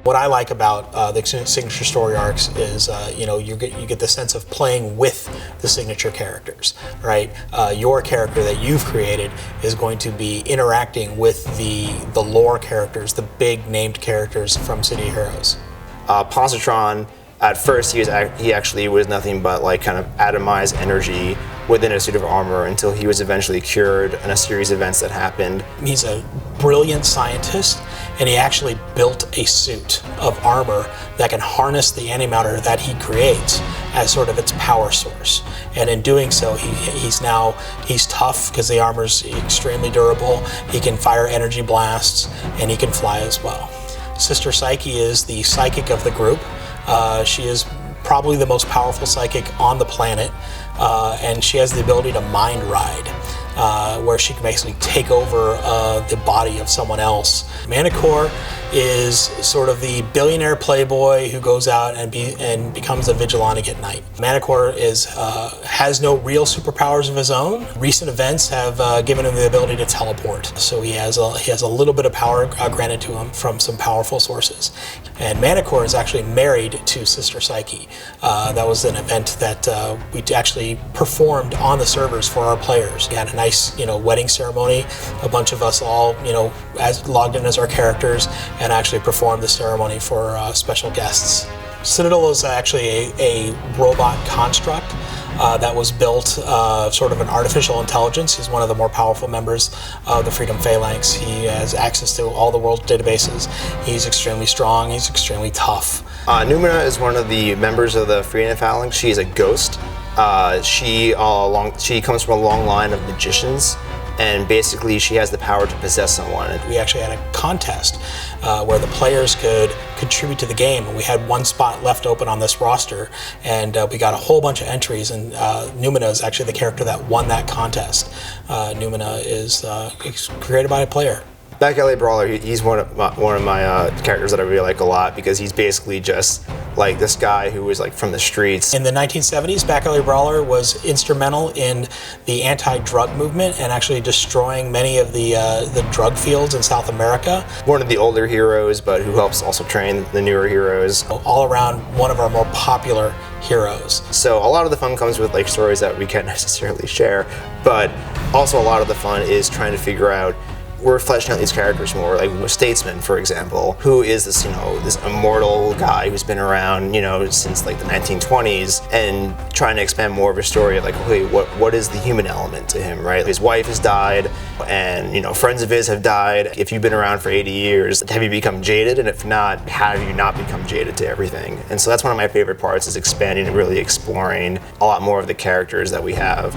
What I like about the signature story arcs is, you get the sense of playing with the signature characters, right? Your character that you've created is going to be interacting with the lore characters, the big named characters from City of Heroes. Positron, at first he actually was nothing but like kind of atomized energy within a suit of armor until he was eventually cured in a series of events that happened. He's a brilliant scientist, and he actually built a suit of armor that can harness the antimatter that he creates as sort of its power source. And in doing so, he's tough because the armor's extremely durable. He can fire energy blasts, and he can fly as well. Sister Psyche is the psychic of the group. She is probably the most powerful psychic on the planet, and she has the ability to mind ride, where she can basically take over the body of someone else. Manticore is sort of the billionaire playboy who goes out and becomes a vigilante at night. Manticore has no real superpowers of his own. Recent events have given him the ability to teleport, so he has a little bit of power granted to him from some powerful sources. And Manticore is actually married to Sister Psyche. That was an event that we actually performed on the servers for our players. We had a nice, wedding ceremony. A bunch of us all, as logged in as our characters, and actually performed the ceremony for special guests. Citadel is actually a robot construct that was built, sort of an artificial intelligence. He's one of the more powerful members of the Freedom Phalanx. He has access to all the world's databases. He's extremely strong. He's extremely tough. Numina is one of the members of the Freedom Phalanx. She is a ghost. She comes from a long line of magicians, and basically she has the power to possess someone. We actually had a contest where the players could contribute to the game, and we had one spot left open on this roster, and we got a whole bunch of entries, and Numina is actually the character that won that contest. Numina is created by a player. Back Alley Brawler, he's one of my characters that I really like a lot, because he's basically just like this guy who was like from the streets. In the 1970s, Back Alley Brawler was instrumental in the anti-drug movement and actually destroying many of the drug fields in South America. One of the older heroes, but who helps also train the newer heroes. All around one of our more popular heroes. So a lot of the fun comes with like stories that we can't necessarily share, but also a lot of the fun is trying to figure out, we're fleshing out these characters more, like Statesman, for example, who is this, this immortal guy who's been around, since like the 1920s, and trying to expand more of a story of like, okay, what is the human element to him, right? His wife has died, and friends of his have died. If you've been around for 80 years, have you become jaded? And if not, have you not become jaded to everything? And so that's one of my favorite parts, is expanding and really exploring a lot more of the characters that we have.